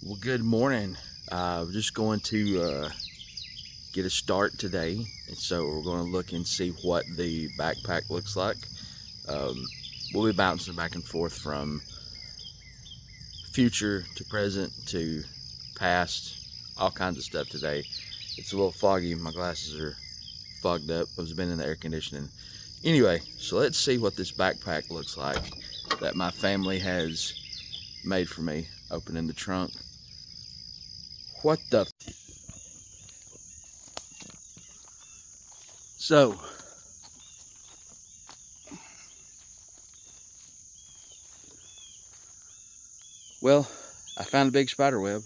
Well, good morning. We're just going to get a start today, and so we're going to look and see what the backpack looks like. Um, we'll be bouncing back and forth from future to present to past, all kinds of stuff today. It's a little foggy. My glasses are fogged up. I've been in the air conditioning. Anyway, so let's see what this backpack looks like that my family has made for me. Opening the trunk. What the? So, well, I found a big spider web.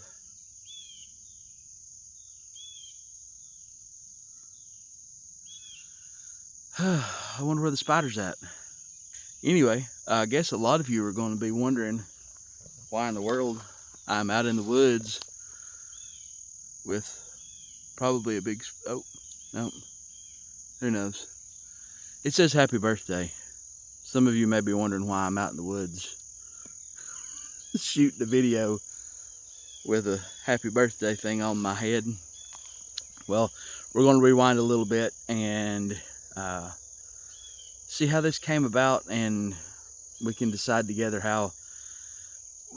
I wonder where the spider's at. Anyway, I guess a lot of you are going to be wondering why in the world I'm out in the woods with probably a big, oh, no, who knows. It says happy birthday. Some of you may be wondering why I'm out in the woods shooting a video with a happy birthday thing on my head. Well, we're going to rewind a little bit and see how this came about, and we can decide together how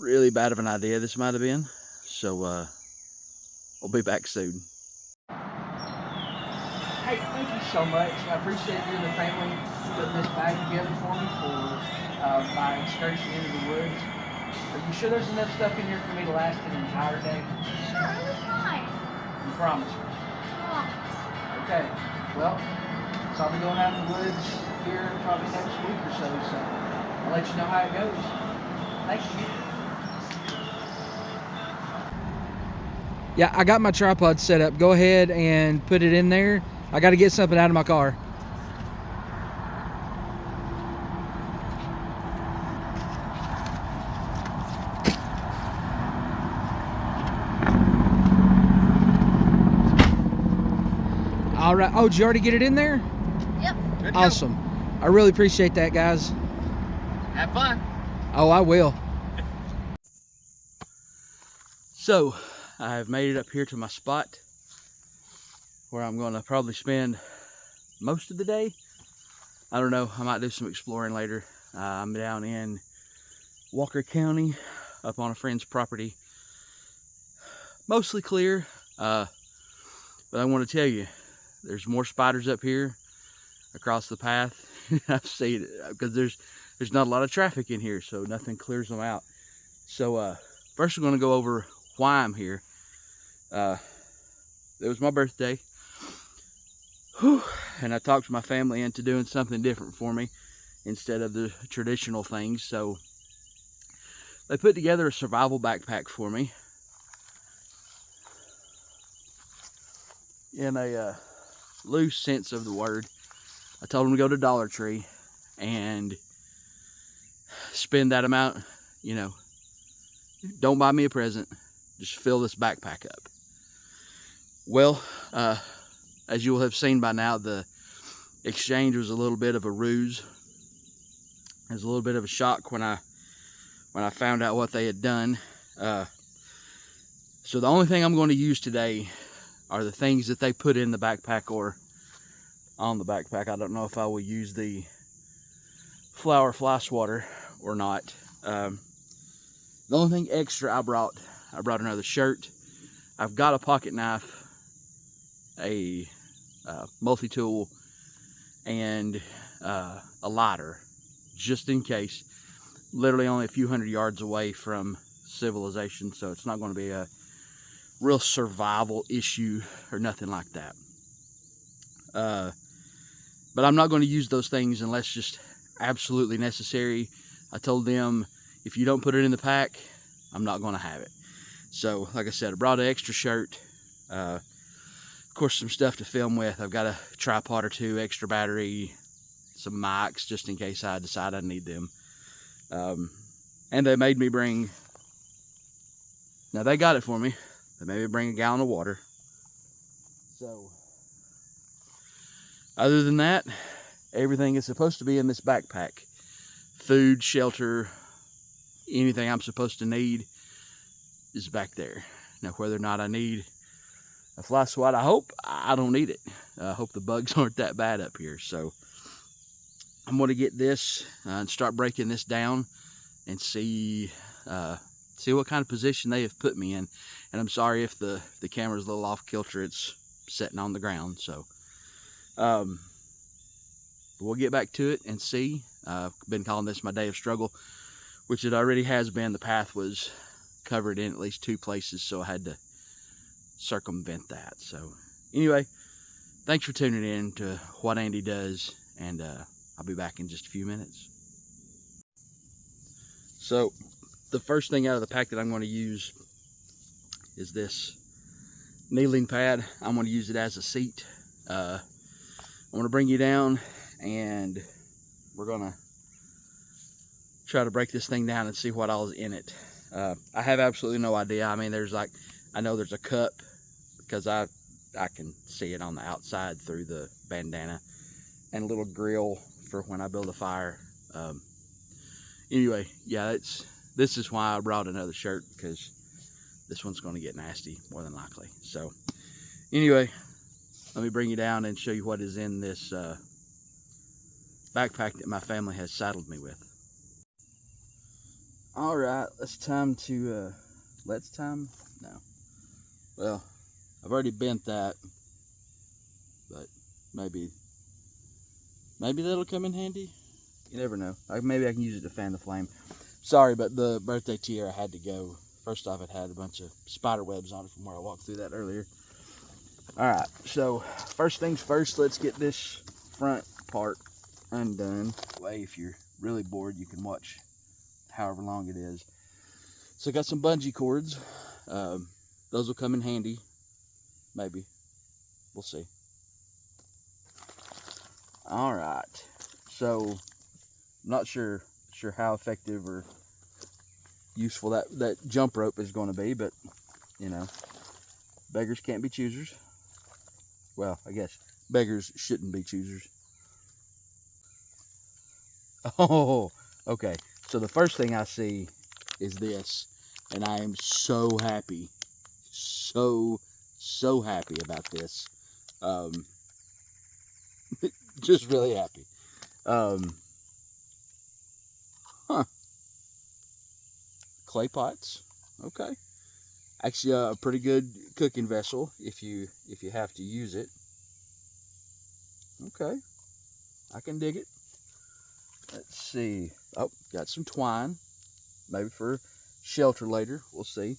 really bad of an idea this might have been. So we'll be back soon. Hey, thank you so much. I appreciate you and the family putting this bag together for me for my excursion into the woods. Are you sure there's enough stuff in here for me to last an entire day? Sure, it was fine. You promise me? Promise. Okay, well, so I'll be going out in the woods here probably next week or so, so I'll let you know how it goes. Thank you. Yeah, I got my tripod set up. Go ahead and put it in there. I got to get something out of my car. All right. Oh, did you already get it in there? Yep. Good to awesome. Go. I really appreciate that, guys. Have fun. Oh, I will. So, I've made it up here to my spot where I'm going to probably spend most of the day. I don't know. I might do some exploring later. I'm down in Walker County up on a friend's property. Mostly clear, but I want to tell you, there's more spiders up here across the path. I've seen it because there's not a lot of traffic in here, so nothing clears them out. So first we're going to go over why I'm here. It was my birthday. Whew. And I talked my family into doing something different for me instead of the traditional things. So they put together a survival backpack for me in a loose sense of the word. I told them to go to Dollar Tree and spend that amount, you know, don't buy me a present, just fill this backpack up. Well, as you will have seen by now, the exchange was a little bit of a ruse. It was a little bit of a shock when I found out what they had done. So the only thing I'm going to use today are the things that they put in the backpack or on the backpack. I don't know if I will use the flower fly swatter or not. The only thing extra I brought another shirt. I've got a pocket knife, a multi-tool, and a lighter, just in case. Literally only a few hundred yards away from civilization, so it's not going to be a real survival issue or nothing like that. But I'm not going to use those things unless just absolutely necessary. I told them, if you don't put it in the pack, I'm not going to have it. So, like I said, I brought an extra shirt. Of course, some stuff to film with. I've got a tripod or two, extra battery, some mics, just in case I decide I need them. And they made me bring, now they got it for me. They made me bring a gallon of water. So, other than that, everything is supposed to be in this backpack. Food, shelter, anything I'm supposed to need. is back there. Now, whether or not I need a fly swat, I hope I don't need it. I hope the bugs aren't that bad up here. So I'm going to get this and start breaking this down and see what kind of position they have put me in. And I'm sorry if the camera's a little off kilter. It's sitting on the ground. So we'll get back to it and see. I've been calling this my day of struggle, which it already has been. The path was covered in at least 2 places, so I had to circumvent that. So anyway, thanks for tuning in to What Andy Does, and I'll be back in just a few minutes. So the first thing out of the pack that I'm going to use is this kneeling pad. I'm going to use it as a seat. I'm going to bring you down, and we're going to try to break this thing down and see what all is in it. I have absolutely no idea. I mean, I know there's a cup because I can see it on the outside through the bandana, and a little grill for when I build a fire. Anyway, yeah, this is why I brought another shirt, because this one's going to get nasty more than likely. So anyway, let me bring you down and show you what is in this backpack that my family has saddled me with. All right, no. Well, I've already bent that, but maybe that'll come in handy. You never know. Maybe I can use it to fan the flame. Sorry, but the birthday tiara had to go. First off, it had a bunch of spider webs on it from where I walked through that earlier. All right, so first things first, let's get this front part undone. Way, if you're really bored, you can watch however long it is. So I got some bungee cords. Those will come in handy. Maybe. We'll see. All right. So I'm not sure how effective or useful that jump rope is going to be, but you know, beggars can't be choosers. Well, I guess beggars shouldn't be choosers. Oh, okay. So the first thing I see is this, and I am so happy, so happy about this. Just really happy. Clay pots. Okay. Actually, a pretty good cooking vessel if you have to use it. Okay. I can dig it. Let's see. Oh, got some twine. Maybe for shelter later. We'll see.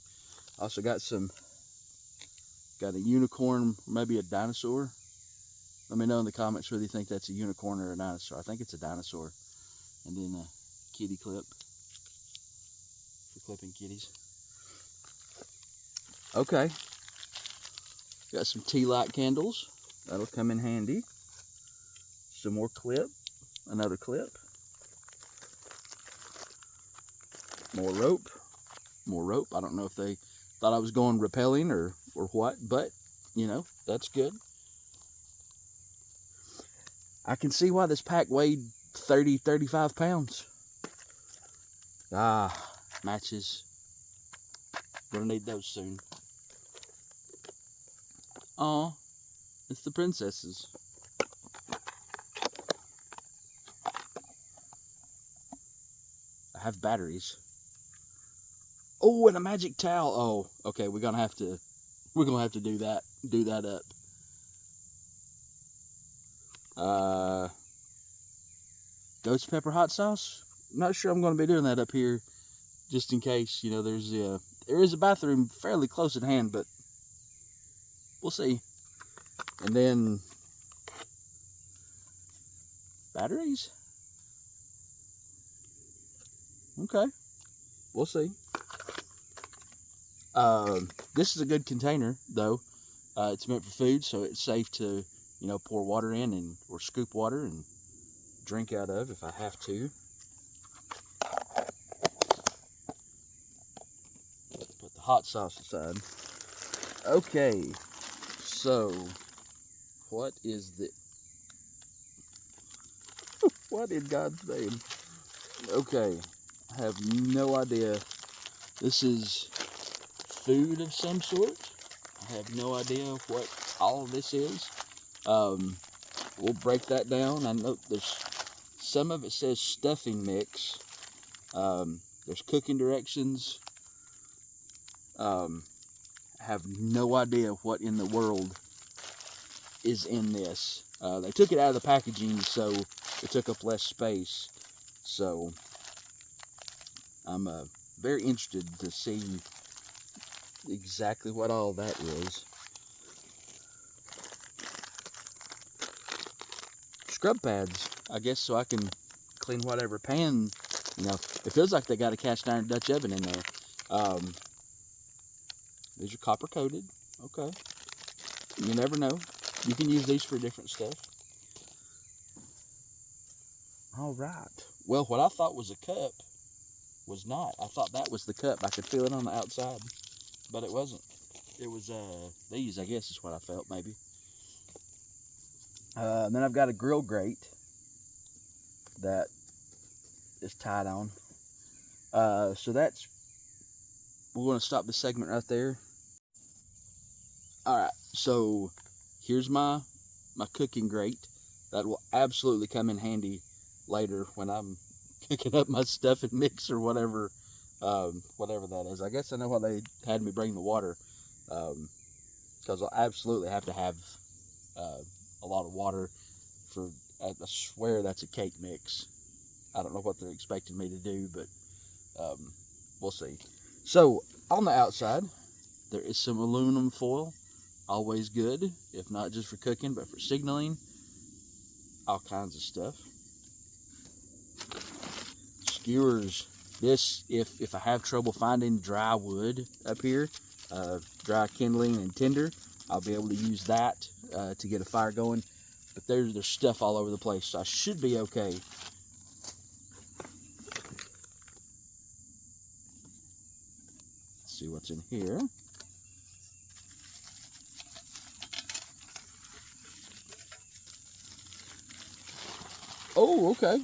Also got a unicorn, maybe a dinosaur. Let me know in the comments whether you think that's a unicorn or a dinosaur. I think it's a dinosaur. And then a kitty clip for clipping kitties. Okay. Got some tea light candles. That'll come in handy. Some more clip. Another clip. More rope. More rope. I don't know if they thought I was going rappelling or what, but, you know, that's good. I can see why this pack weighed 35 pounds. Ah, matches. Gonna need those soon. Aw, it's the princesses. I have batteries. Oh, and a magic towel. Oh, okay, we're gonna have to do that up. Ghost pepper hot sauce. I'm not sure I'm going to be doing that up here, just in case. You know, there is a bathroom fairly close at hand, but we'll see. And then batteries. Okay, we'll see. This is a good container, though. It's meant for food, so it's safe to, you know, pour water in or scoop water and drink out of if I have to. Let's put the hot sauce aside. Okay, so what is the... What in God's name? Okay, I have no idea. This is food of some sort. I have no idea what all of this is. We'll break that down. I know there's some of it says stuffing mix. There's cooking directions. I have no idea what in the world is in this. They took it out of the packaging, so it took up less space. So I'm very interested to see exactly what all that is. Scrub pads, I guess, so I can clean whatever pan. You know, it feels like they got a cast iron Dutch oven in there. These are copper coated. Okay. You never know. You can use these for different stuff. All right. Well, what I thought was a cup was not. I thought that was the cup. I could feel it on the outside, but it wasn't. It was these, I guess, is what I felt, maybe. And then I've got a grill grate that is tied on. So that's, we're going to stop the segment right there. All right, so here's my cooking grate. That will absolutely come in handy later when I'm cooking up my stuff and mix or whatever, whatever that is. I guess I know why they had me bring the water, because I'll absolutely have to have a lot of water for, I swear that's a cake mix. I don't know what they're expecting me to do, but we'll see. So on the outside, there is some aluminum foil. Always good, if not just for cooking, but for signaling, all kinds of stuff. Skewers. This, if I have trouble finding dry wood up here, dry kindling and tinder, I'll be able to use that to get a fire going. But there's stuff all over the place, so I should be okay. Let's see what's in here. Oh, okay.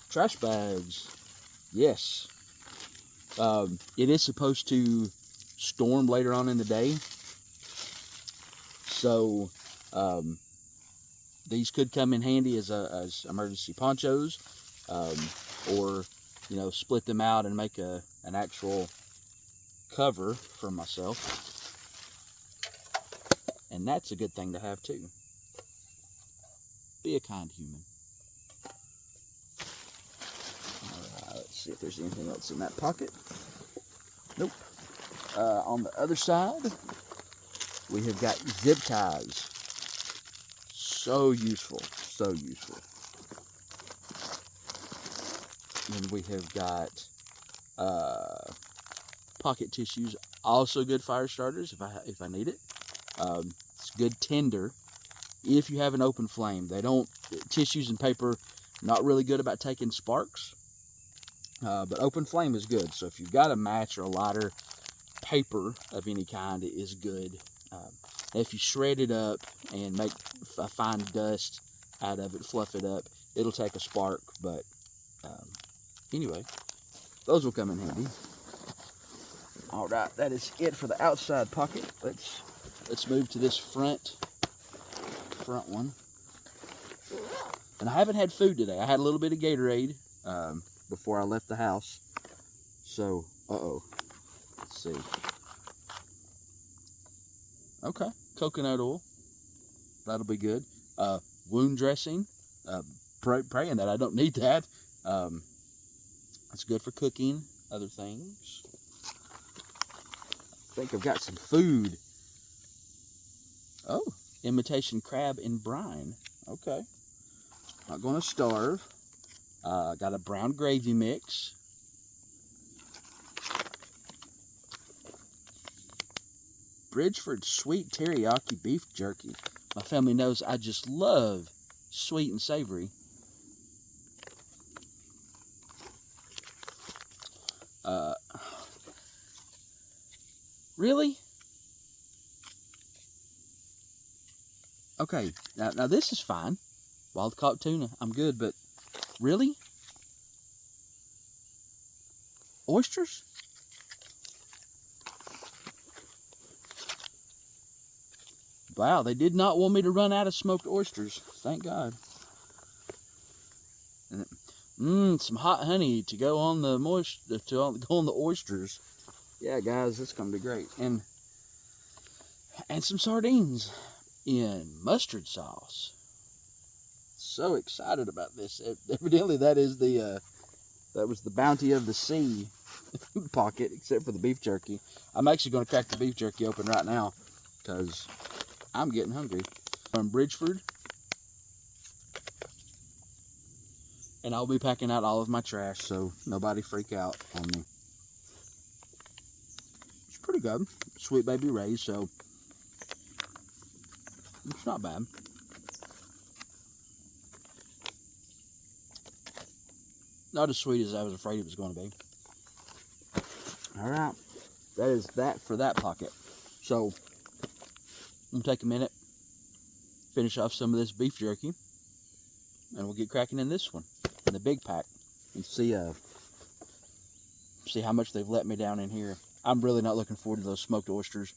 Trash bags. Yes. It is supposed to storm later on in the day. So, these could come in handy as emergency ponchos, or, you know, split them out and make an actual cover for myself. And that's a good thing to have too. Be a kind human. Let's see if there's anything else in that pocket. Nope. On the other side, we have got zip ties. So useful, so useful. And we have got pocket tissues, also good fire starters if I need it. It's good tinder if you have an open flame. Tissues and paper, not really good about taking sparks. But open flame is good. So if you've got a match or a lighter, paper of any kind is good. If you shred it up and make a fine dust out of it, fluff it up, it'll take a spark. But anyway, those will come in handy. All right, that is it for the outside pocket. Let's move to this front one. And I haven't had food today. I had a little bit of Gatorade before I left the house. So, let's see. Okay, coconut oil. That'll be good. Wound dressing. Praying that I don't need that. It's good for cooking other things. I think I've got some food. Oh, imitation crab in brine. Okay. Not going to starve. Got a brown gravy mix. Bridgeford sweet teriyaki beef jerky. My family knows I just love sweet and savory. Really? Okay, now this is fine. Wild caught tuna, I'm good, but really? Oysters? Wow, they did not want me to run out of smoked oysters. Thank God. And some hot honey to go on the go on the oysters. Yeah, guys, it's gonna be great. And some sardines in mustard sauce. So excited about this. Evidently, that is that was the Bounty of the Sea pocket, except for the beef jerky. I'm actually going to crack the beef jerky open right now because I'm getting hungry. From Bridgeford, and I'll be packing out all of my trash, so nobody freak out on me. It's pretty good. Sweet Baby Ray's, so it's not bad. Not as sweet as I was afraid it was going to be. All right, that is that for that pocket. So I'm gonna take a minute, finish off some of this beef jerky, and we'll get cracking in this one, in the big pack, and see how much they've let me down in here. I'm really not looking forward to those smoked oysters.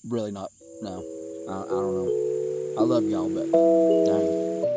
Really not. No, I don't know. I love y'all, but dang.